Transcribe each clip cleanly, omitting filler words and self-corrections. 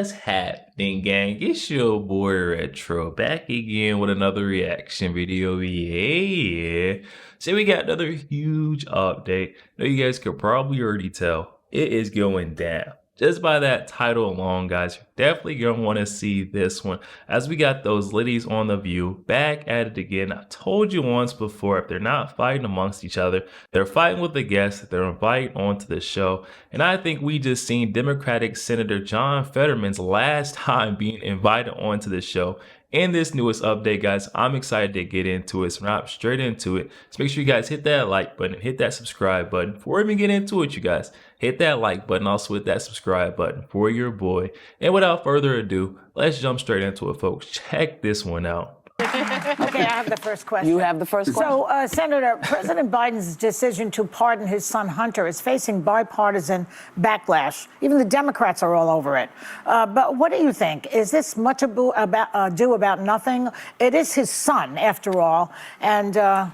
What's happening, gang? It's your boy Retro back again with another reaction video. Yeah. So we got another huge update. Now you guys could probably already tell it is going down. Just by that title alone, guys, you're definitely going to want to see this one as we got those ladies on The View back at it again. I told you once before, if they're not fighting amongst each other, they're fighting with the guests that they're inviting onto the show. And I think we just seen Democratic Senator John Fetterman's last time being invited onto the show. In this newest update, guys, I'm excited to get into it. So we're not straight into it. So make sure you guys hit that like button, hit that subscribe button. Before we even get into it, you guys, hit that like button, also hit that subscribe button for your boy. And without further ado, let's jump straight into it, folks. Check this one out. Okay, I have the first question. You have the first question. So, Senator, President Biden's decision to pardon his son Hunter is facing bipartisan backlash. Even the Democrats are all over it. But what do you think? Is this much ado about nothing? It is his son, after all, and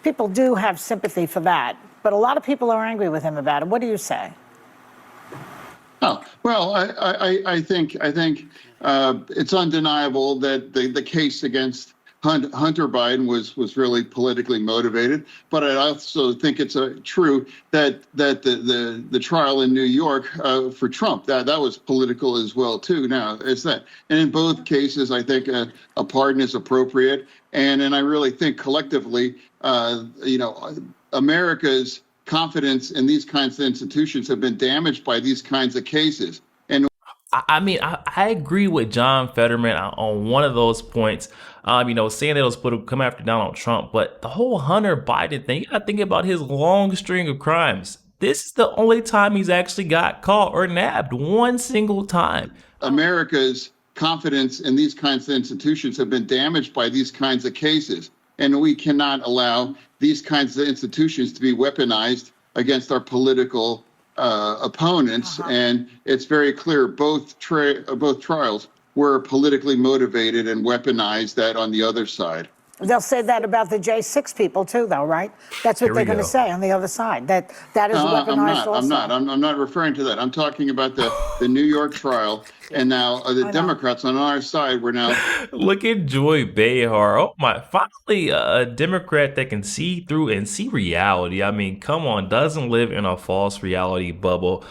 people do have sympathy for that. But a lot of people are angry with him about it. What do you say? Oh, well, I think it's undeniable that the case against Hunter Biden was really politically motivated. But I also think it's true that the trial in New York for Trump that was political as well too. Now it's that, and in both cases, I think a pardon is appropriate, and I really think collectively, America's confidence in these kinds of institutions have been damaged by these kinds of cases. And I agree with John Fetterman on one of those points, saying that it was political, come after Donald Trump, but the whole Hunter Biden thing, you gotta think about his long string of crimes. This is the only time he's actually got caught or nabbed, one single time. America's confidence in these kinds of institutions have been damaged by these kinds of cases. And we cannot allow these kinds of institutions to be weaponized against our political opponents. And it's very clear both trials were politically motivated and weaponized that on the other side. They'll say that about the J6 people too, though, right? That's what they're going to say on the other side. That is weaponized also. I'm not referring to that. I'm talking about the New York trial. And now the Democrats on our side were now. Look at Joy Behar. Oh my, finally a Democrat that can see through and see reality. I mean, come on, doesn't live in a false reality bubble.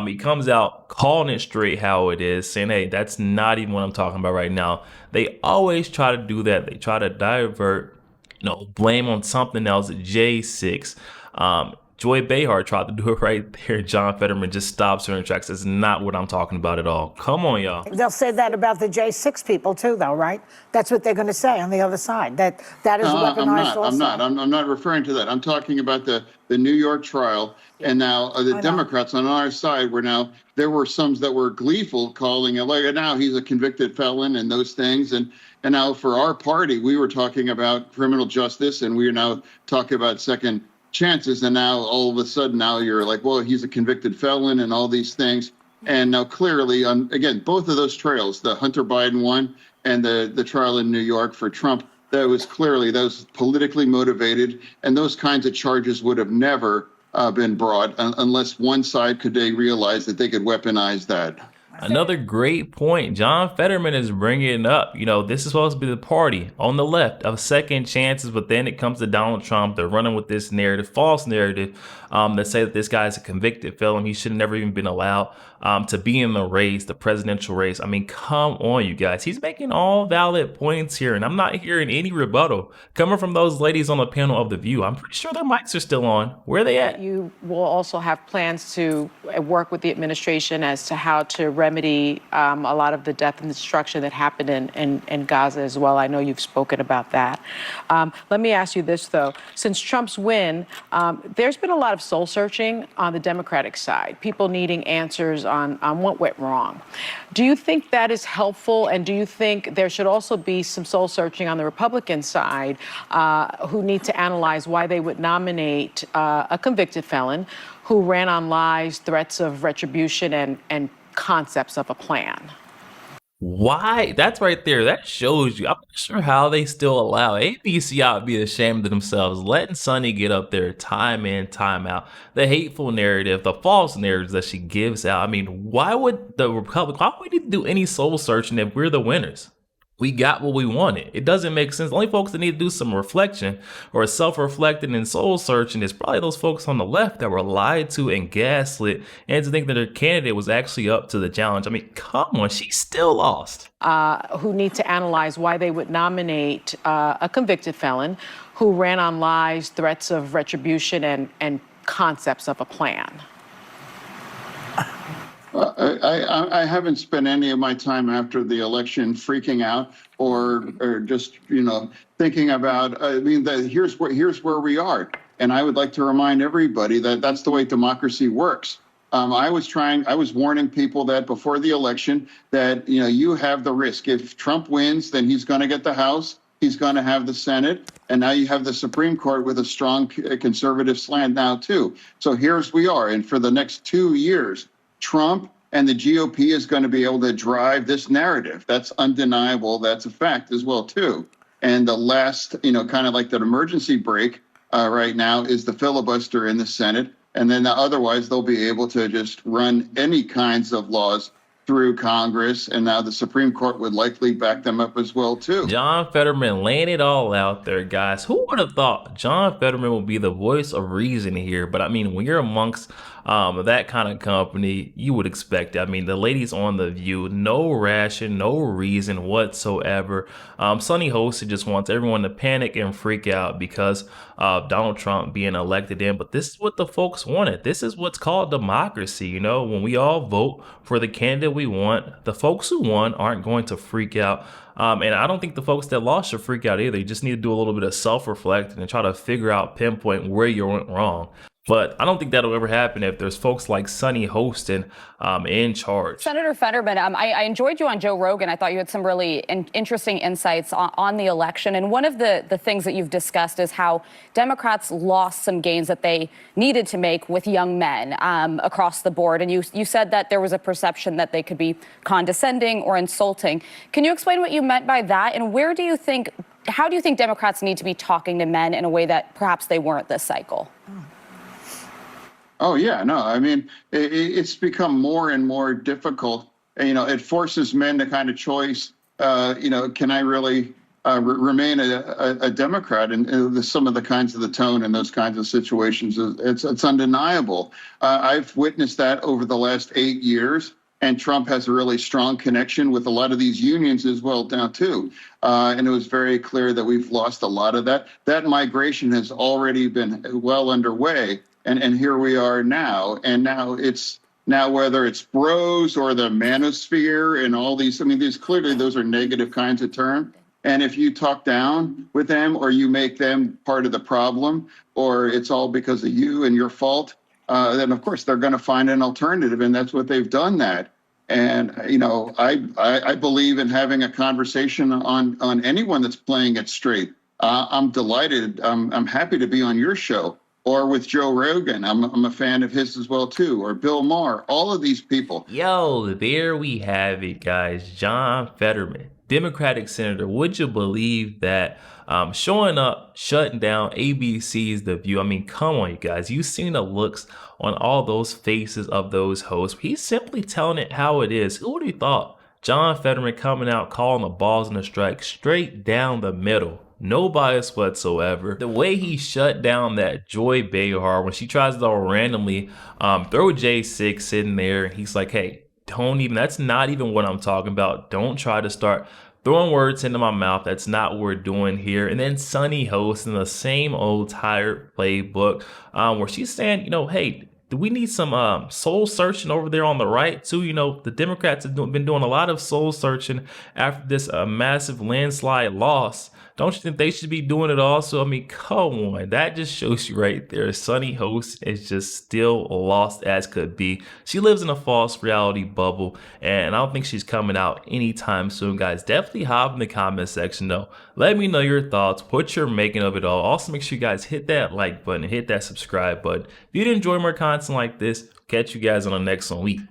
He comes out calling it straight how it is, saying, hey, that's not even what I'm talking about right now. They always try to do that. They try to divert, blame on something else, J6. Joy Behar tried to do it right there. John Fetterman just stops her in tracks. That's not what I'm talking about at all. Come on, y'all. They'll say that about the J6 people too, though, right? That's what they're going to say on the other side. That is weaponized also. I'm not referring to that. I'm talking about the New York trial. And now the Democrats on our side there were some that were gleeful, calling it like, now he's a convicted felon and those things. And now for our party, we were talking about criminal justice, and we are now talking about second chances. And now all of a sudden now you're like, well, he's a convicted felon and all these things. And now clearly, again, both of those trials, the Hunter Biden one and the trial in New York for Trump, that was politically motivated. And those kinds of charges would have never been brought unless one side could realize that they could weaponize that. Another great point. John Fetterman is bringing it up. This is supposed to be the party on the left of second chances, but then it comes to Donald Trump. They're running with this narrative, false narrative, that say that this guy is a convicted felon. He should have never even been allowed to be in the race, the presidential race. I mean, come on, you guys. He's making all valid points here, and I'm not hearing any rebuttal coming from those ladies on the panel of The View. I'm pretty sure their mics are still on. Where are they at? You will also have plans to work with the administration as to how to remedy a lot of the death and destruction that happened in Gaza as well. I know you've spoken about that. Let me ask you this, though. Since Trump's win, there's been a lot of soul searching on the Democratic side, people needing answers on what went wrong. Do you think that is helpful? And do you think there should also be some soul searching on the Republican side who need to analyze why they would nominate a convicted felon who ran on lies, threats of retribution, and concepts of a plan? Why? That's right there. That shows you. I'm not sure how they still allow ABC out to be ashamed of themselves, letting Sonny get up there time in, time out. The hateful narrative, the false narratives that she gives out. I mean, why would the Republic, why would we need to do any soul searching if we're the winners? We got what we wanted. It doesn't make sense. The only folks that need to do some reflection or self-reflecting and soul searching is probably those folks on the left that were lied to and gaslit and to think that their candidate was actually up to the challenge. I mean, come on, she still lost. Who need to analyze why they would nominate a convicted felon who ran on lies, threats of retribution, and concepts of a plan. I haven't spent any of my time after the election freaking out or just thinking about. I mean, here's where we are, and I would like to remind everybody that that's the way democracy works. I was warning people that before the election that you have the risk. If Trump wins, then he's going to get the House. He's going to have the Senate, and now you have the Supreme Court with a strong conservative slant now too. So here's we are, and for the next 2 years, Trump and the GOP is going to be able to drive this narrative. That's undeniable. That's a fact as well, too. And the last, kind of like that emergency break right now is the filibuster in the Senate. And then otherwise, they'll be able to just run any kinds of laws through Congress, and now the Supreme Court would likely back them up as well, too. John Fetterman laying it all out there, guys. Who would have thought John Fetterman would be the voice of reason here? But I mean, when you're amongst that kind of company, you would expect it. I mean, the ladies on The View, no ration, no reason whatsoever. Sonny Hostin just wants everyone to panic and freak out because of Donald Trump being elected in. But this is what the folks wanted. This is what's called democracy. When we all vote for the candidate we want, the folks who won aren't going to freak out. And I don't think the folks that lost should freak out either. You just need to do a little bit of self-reflecting and try to figure out, pinpoint where you went wrong. But I don't think that'll ever happen if there's folks like Sonny Hostin in charge. Senator Fetterman, I enjoyed you on Joe Rogan. I thought you had some really interesting insights on the election. And one of the things that you've discussed is how Democrats lost some gains that they needed to make with young men across the board. And you said that there was a perception that they could be condescending or insulting. Can you explain what you meant by that? And how do you think Democrats need to be talking to men in a way that perhaps they weren't this cycle? Oh, yeah, no, I mean, it's become more and more difficult. It forces men to kind of choice, can I really remain a Democrat? And some of the kinds of the tone in those kinds of situations, it's undeniable. I've witnessed that over the last 8 years. And Trump has a really strong connection with a lot of these unions as well now, too. And it was very clear that we've lost a lot of that. That migration has already been well underway. And here we are now. And now whether it's bros or the manosphere and all these, I mean, those are negative kinds of terms. And if you talk down with them or you make them part of the problem, or it's all because of you and your fault, then of course they're going to find an alternative. And that's what they've done that. And, I believe in having a conversation on anyone that's playing it straight. I'm delighted. I'm happy to be on your show. Or with Joe Rogan, I'm a fan of his as well, too. Or Bill Maher, all of these people. Yo, there we have it, guys. John Fetterman, Democratic senator. Would you believe that? Showing up, shutting down ABC's The View. I mean, come on, you guys. You've seen the looks on all those faces of those hosts. He's simply telling it how it is. Who would have thought? John Fetterman coming out, calling the balls and the strike straight down the middle. No bias whatsoever. The way he shut down that Joy Behar when she tries to randomly throw J6 in there, and he's like, hey, that's not even what I'm talking about. Don't try to start throwing words into my mouth. That's not what we're doing here. And then Sonny Hostin the same old tired playbook where she's saying, hey, do we need some soul searching over there on the right too? The Democrats have been doing a lot of soul searching after this massive landslide loss. Don't you think they should be doing it also? I mean, come on. That just shows you right there. Sonny Host is just still lost as could be. She lives in a false reality bubble, and I don't think she's coming out anytime soon, guys. Definitely hop in the comment section, though. Let me know your thoughts, what you're making of it all. Also, make sure you guys hit that like button and hit that subscribe button. If you enjoy more content like this, catch you guys on the next one.